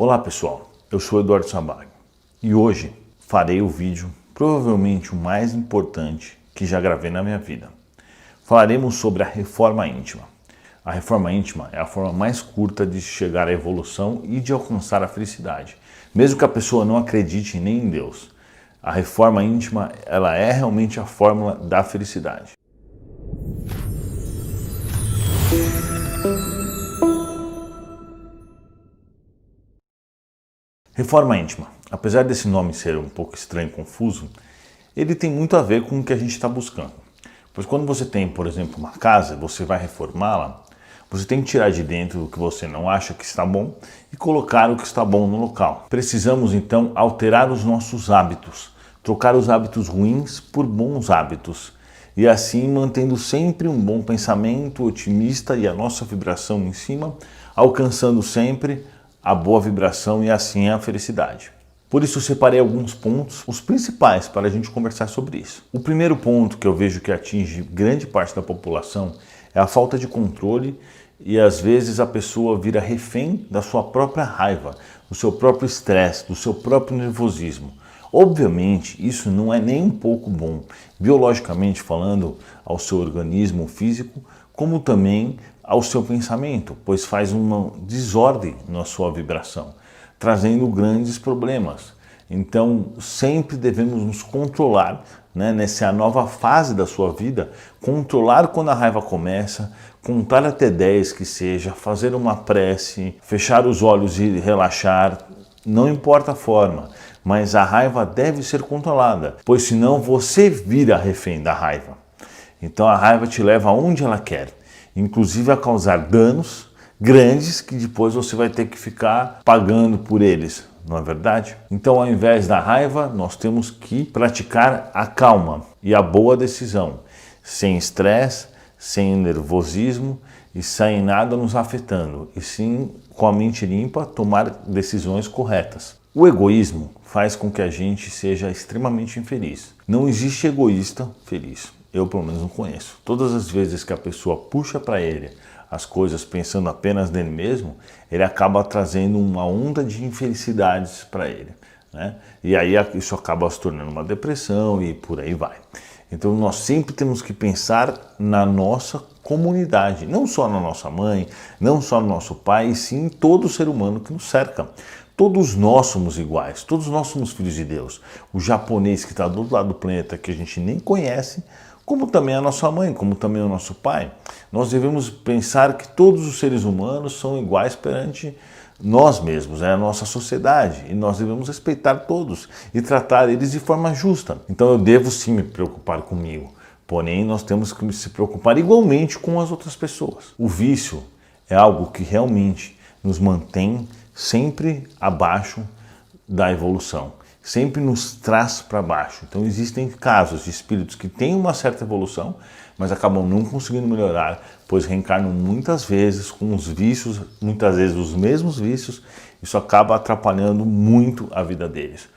Olá pessoal, eu sou Eduardo Sampaio e hoje farei o vídeo provavelmente o mais importante que já gravei na minha vida. Falaremos sobre a reforma íntima. A reforma íntima é a forma mais curta de chegar à evolução e de alcançar a felicidade, mesmo que a pessoa não acredite nem em Deus. A reforma íntima, ela é realmente a fórmula da felicidade. Reforma íntima, apesar desse nome ser um pouco estranho e confuso, ele tem muito a ver com o que a gente está buscando. Pois quando você tem, por exemplo, uma casa, você vai reformá-la, você tem que tirar de dentro o que você não acha que está bom e colocar o que está bom no local. Precisamos então alterar os nossos hábitos, trocar os hábitos ruins por bons hábitos e assim mantendo sempre um bom pensamento otimista e a nossa vibração em cima, alcançando sempre a boa vibração e assim a felicidade. Por isso eu separei alguns pontos, os principais, para a gente conversar sobre isso. O primeiro ponto que eu vejo que atinge grande parte da população é a falta de controle e às vezes a pessoa vira refém da sua própria raiva, do seu próprio estresse, do seu próprio nervosismo. Obviamente isso não é nem um pouco bom, biologicamente falando, ao seu organismo físico, como também ao seu pensamento, pois faz uma desordem na sua vibração, trazendo grandes problemas. Então sempre devemos nos controlar, nessa nova fase da sua vida, controlar quando a raiva começa, contar até 10 que seja, fazer uma prece, fechar os olhos e relaxar, não importa a forma, mas a raiva deve ser controlada, pois senão você vira refém da raiva. Então a raiva te leva aonde ela quer, inclusive a causar danos grandes que depois você vai ter que ficar pagando por eles, não é verdade? Então, ao invés da raiva, nós temos que praticar a calma e a boa decisão, sem estresse, sem nervosismo e sem nada nos afetando, e sim com a mente limpa tomar decisões corretas. O egoísmo faz com que a gente seja extremamente infeliz. Não existe egoísta feliz. Eu, pelo menos, não conheço. Todas as vezes que a pessoa puxa para ele as coisas pensando apenas nele mesmo, ele acaba trazendo uma onda de infelicidades para ele, E aí isso acaba se tornando uma depressão e por aí vai. Então nós sempre temos que pensar na nossa comunidade, não só na nossa mãe, não só no nosso pai, e sim em todo ser humano que nos cerca. Todos nós somos iguais, todos nós somos filhos de Deus. O japonês que está do outro lado do planeta que a gente nem conhece, como também a nossa mãe, como também o nosso pai. Nós devemos pensar que todos os seres humanos são iguais perante nós mesmos, a nossa sociedade, e nós devemos respeitar todos e tratar eles de forma justa. Então eu devo sim me preocupar comigo, porém nós temos que se preocupar igualmente com as outras pessoas. O vício é algo que realmente nos mantém sempre abaixo da evolução, sempre nos traz para baixo. Então existem casos de espíritos que têm uma certa evolução, mas acabam não conseguindo melhorar, pois reencarnam muitas vezes com os vícios, muitas vezes os mesmos vícios, isso acaba atrapalhando muito a vida deles.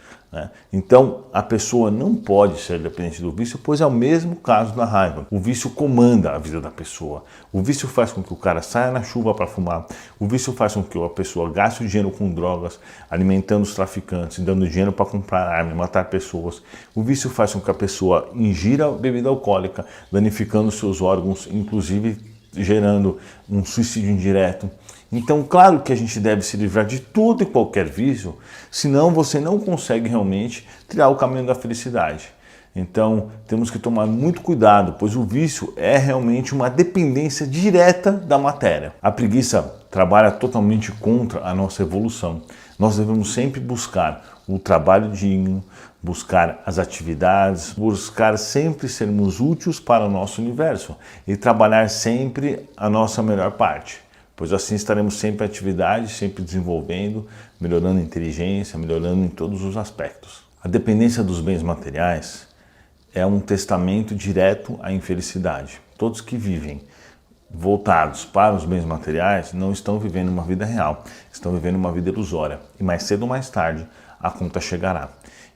Então a pessoa não pode ser dependente do vício, pois é o mesmo caso da raiva. O vício comanda a vida da pessoa. O vício faz com que o cara saia na chuva para fumar. O vício faz com que a pessoa gaste o dinheiro com drogas, alimentando os traficantes, dando dinheiro para comprar arma e matar pessoas. O vício faz com que a pessoa ingira bebida alcoólica, danificando seus órgãos, inclusive gerando um suicídio indireto. Então, claro que a gente deve se livrar de todo e qualquer vício, senão você não consegue realmente trilhar o caminho da felicidade. Então, temos que tomar muito cuidado, pois o vício é realmente uma dependência direta da matéria. A preguiça trabalha totalmente contra a nossa evolução. Nós devemos sempre buscar o trabalho digno, buscar as atividades, buscar sempre sermos úteis para o nosso universo e trabalhar sempre a nossa melhor parte. Pois assim estaremos sempre em atividade, sempre desenvolvendo, melhorando a inteligência, melhorando em todos os aspectos. A dependência dos bens materiais é um testamento direto à infelicidade. Todos que vivem voltados para os bens materiais não estão vivendo uma vida real, estão vivendo uma vida ilusória. E mais cedo ou mais tarde a conta chegará.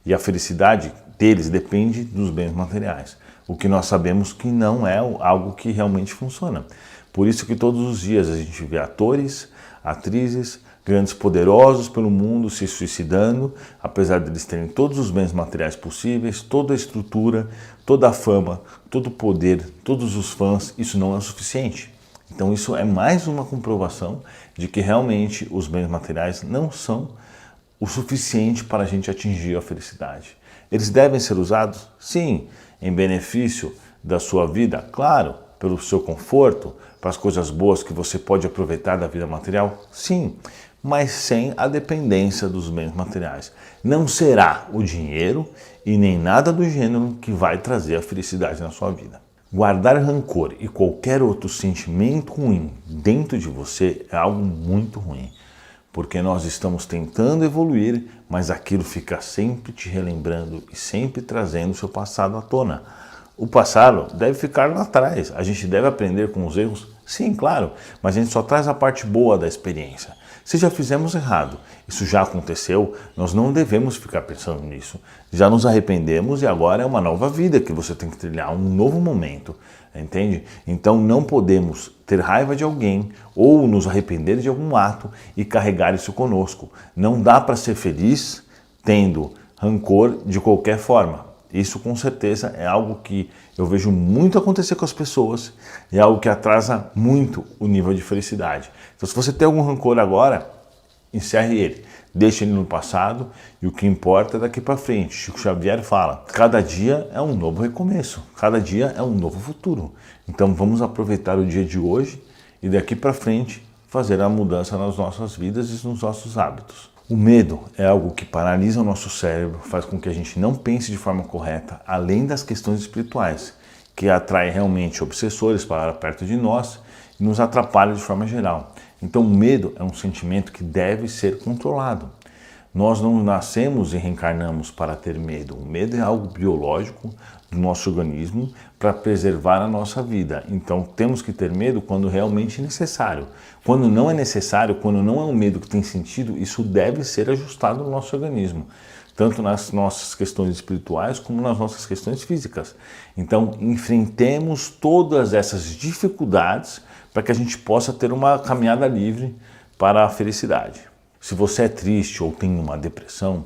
E a felicidade deles depende dos bens materiais. O que nós sabemos que não é algo que realmente funciona. Por isso que todos os dias a gente vê atores, atrizes, grandes poderosos pelo mundo se suicidando, apesar de eles terem todos os bens materiais possíveis, toda a estrutura, toda a fama, todo o poder, todos os fãs, isso não é o suficiente. Então isso é mais uma comprovação de que realmente os bens materiais não são o suficiente para a gente atingir a felicidade. Eles devem ser usados? Sim, em benefício da sua vida, claro, pelo seu conforto, para as coisas boas que você pode aproveitar da vida material, sim, mas sem a dependência dos bens materiais. Não será o dinheiro e nem nada do gênero que vai trazer a felicidade na sua vida. Guardar rancor e qualquer outro sentimento ruim dentro de você é algo muito ruim, porque nós estamos tentando evoluir, mas aquilo fica sempre te relembrando e sempre trazendo o seu passado à tona. O passado deve ficar lá atrás, a gente deve aprender com os erros, sim, claro, mas a gente só traz a parte boa da experiência. Se já fizemos errado, isso já aconteceu, nós não devemos ficar pensando nisso. Já nos arrependemos e agora é uma nova vida que você tem que trilhar, um novo momento, entende? Então não podemos ter raiva de alguém ou nos arrepender de algum ato e carregar isso conosco. Não dá para ser feliz tendo rancor de qualquer forma. Isso com certeza é algo que eu vejo muito acontecer com as pessoas e é algo que atrasa muito o nível de felicidade. Então se você tem algum rancor agora, encerre ele, deixe ele no passado e o que importa é daqui para frente. Chico Xavier fala, cada dia é um novo recomeço, cada dia é um novo futuro. Então vamos aproveitar o dia de hoje e daqui para frente fazer a mudança nas nossas vidas e nos nossos hábitos. O medo é algo que paralisa o nosso cérebro, faz com que a gente não pense de forma correta, além das questões espirituais, que atrai realmente obsessores para perto de nós e nos atrapalha de forma geral. Então o medo é um sentimento que deve ser controlado. Nós não nascemos e reencarnamos para ter medo. O medo é algo biológico do nosso organismo para preservar a nossa vida. Então temos que ter medo quando realmente é necessário. Quando não é necessário, quando não é um medo que tem sentido, isso deve ser ajustado no nosso organismo. Tanto nas nossas questões espirituais como nas nossas questões físicas. Então enfrentemos todas essas dificuldades para que a gente possa ter uma caminhada livre para a felicidade. Se você é triste ou tem uma depressão,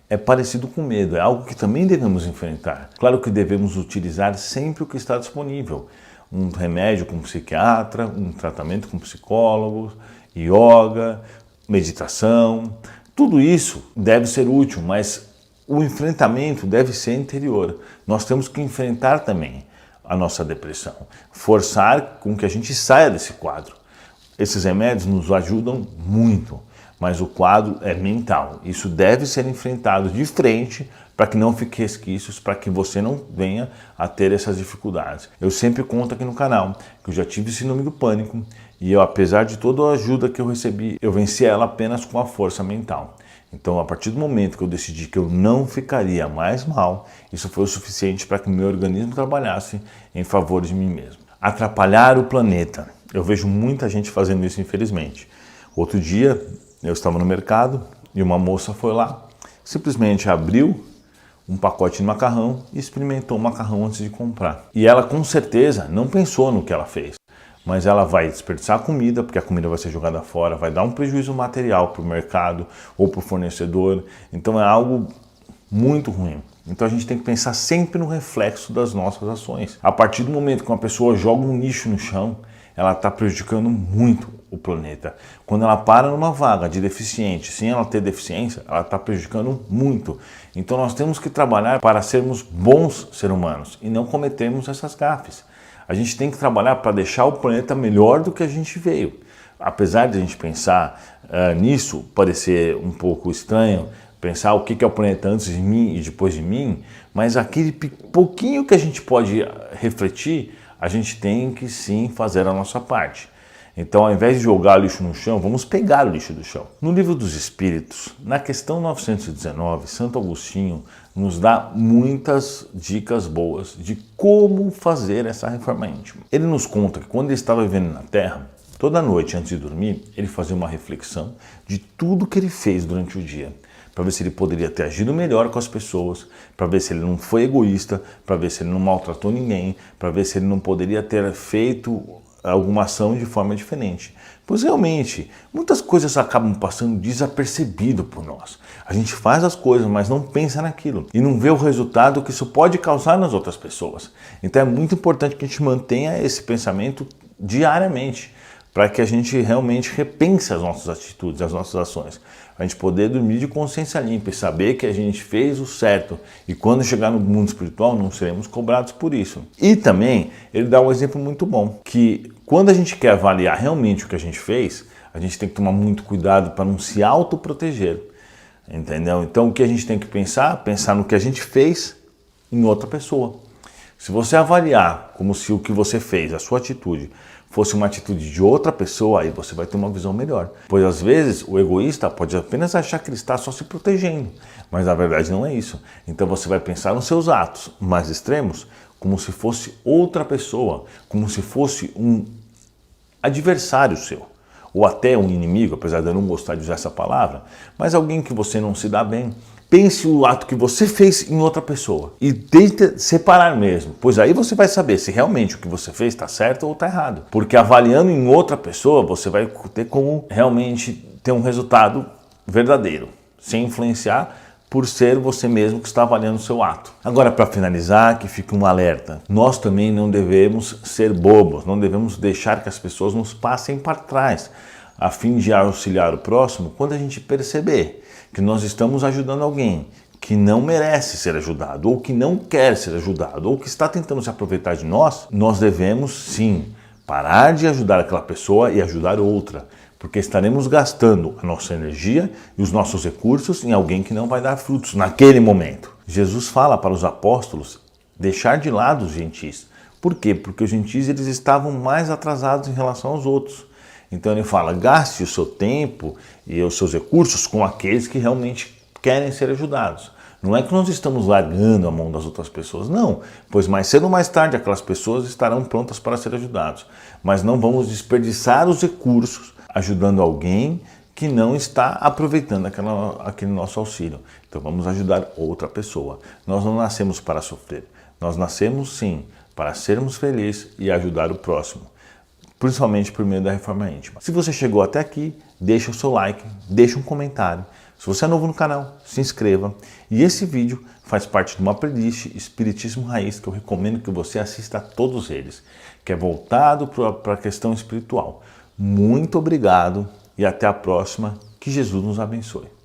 é parecido com medo, é algo que também devemos enfrentar. Claro que devemos utilizar sempre o que está disponível. Um remédio com psiquiatra, um tratamento com psicólogos, yoga, meditação. Tudo isso deve ser útil, mas o enfrentamento deve ser interior. Nós temos que enfrentar também a nossa depressão, forçar com que a gente saia desse quadro. Esses remédios nos ajudam muito, mas o quadro é mental. Isso deve ser enfrentado de frente para que não fique resquícios, para que você não venha a ter essas dificuldades. Eu sempre conto aqui no canal que eu já tive síndrome do pânico e eu, apesar de toda a ajuda que eu recebi, eu venci ela apenas com a força mental. Então, a partir do momento que eu decidi que eu não ficaria mais mal, isso foi o suficiente para que o meu organismo trabalhasse em favor de mim mesmo. Atrapalhar o planeta. Eu vejo muita gente fazendo isso, infelizmente. Outro dia, eu estava no mercado e uma moça foi lá, simplesmente abriu um pacote de macarrão e experimentou o macarrão antes de comprar. E ela com certeza não pensou no que ela fez, mas ela vai desperdiçar a comida, porque a comida vai ser jogada fora, vai dar um prejuízo material para o mercado ou para o fornecedor, então é algo muito ruim. Então a gente tem que pensar sempre no reflexo das nossas ações. A partir do momento que uma pessoa joga um lixo no chão, ela está prejudicando muito o planeta. Quando ela para numa vaga de deficiente, sem ela ter deficiência, ela está prejudicando muito. Então nós temos que trabalhar para sermos bons seres humanos e não cometermos essas gafes. A gente tem que trabalhar para deixar o planeta melhor do que a gente veio. Apesar de a gente pensar nisso, parecer um pouco estranho, pensar o que é o planeta antes de mim e depois de mim, mas aquele pouquinho que a gente pode refletir, a gente tem que sim fazer a nossa parte. Então, ao invés de jogar lixo no chão, vamos pegar o lixo do chão. No Livro dos Espíritos, na questão 919, Santo Agostinho nos dá muitas dicas boas de como fazer essa reforma íntima. Ele nos conta que quando ele estava vivendo na Terra, toda noite antes de dormir, ele fazia uma reflexão de tudo que ele fez durante o dia, para ver se ele poderia ter agido melhor com as pessoas, para ver se ele não foi egoísta, para ver se ele não maltratou ninguém, para ver se ele não poderia ter feito alguma ação de forma diferente. Pois realmente, muitas coisas acabam passando desapercebido por nós. A gente faz as coisas, mas não pensa naquilo e não vê o resultado que isso pode causar nas outras pessoas. Então é muito importante que a gente mantenha esse pensamento diariamente, para que a gente realmente repense as nossas atitudes, as nossas ações. A gente poder dormir de consciência limpa e saber que a gente fez o certo. E quando chegar no mundo espiritual, não seremos cobrados por isso. E também, ele dá um exemplo muito bom, que quando a gente quer avaliar realmente o que a gente fez, a gente tem que tomar muito cuidado para não se autoproteger. Entendeu? Então, o que a gente tem que pensar? Pensar no que a gente fez em outra pessoa. Se você avaliar como se o que você fez, a sua atitude, fosse uma atitude de outra pessoa, aí você vai ter uma visão melhor. Pois às vezes o egoísta pode apenas achar que ele está só se protegendo, mas na verdade não é isso. Então você vai pensar nos seus atos mais extremos como se fosse outra pessoa, como se fosse um adversário seu, ou até um inimigo, apesar de eu não gostar de usar essa palavra, mas alguém que você não se dá bem. Pense o ato que você fez em outra pessoa e tente separar mesmo, pois aí você vai saber se realmente o que você fez está certo ou está errado. Porque avaliando em outra pessoa, você vai ter como realmente ter um resultado verdadeiro, sem influenciar por ser você mesmo que está avaliando o seu ato. Agora, para finalizar, que fique um alerta. Nós também não devemos ser bobos, não devemos deixar que as pessoas nos passem para trás, a fim de auxiliar o próximo quando a gente perceber que nós estamos ajudando alguém que não merece ser ajudado, ou que não quer ser ajudado, ou que está tentando se aproveitar de nós, nós devemos sim parar de ajudar aquela pessoa e ajudar outra, porque estaremos gastando a nossa energia e os nossos recursos em alguém que não vai dar frutos naquele momento. Jesus fala para os apóstolos deixar de lado os gentis. Por quê? Porque os gentis eles estavam mais atrasados em relação aos outros. Então ele fala, gaste o seu tempo e os seus recursos com aqueles que realmente querem ser ajudados. Não é que nós estamos largando a mão das outras pessoas, não. Pois mais cedo ou mais tarde aquelas pessoas estarão prontas para ser ajudadas. Mas não vamos desperdiçar os recursos ajudando alguém que não está aproveitando aquele nosso auxílio. Então vamos ajudar outra pessoa. Nós não nascemos para sofrer. Nós nascemos sim para sermos felizes e ajudar o próximo. Principalmente por meio da reforma íntima. Se você chegou até aqui, deixa o seu like, deixa um comentário. Se você é novo no canal, se inscreva. E esse vídeo faz parte de uma playlist Espiritismo Raiz que eu recomendo que você assista a todos eles, que é voltado para a questão espiritual. Muito obrigado e até a próxima. Que Jesus nos abençoe.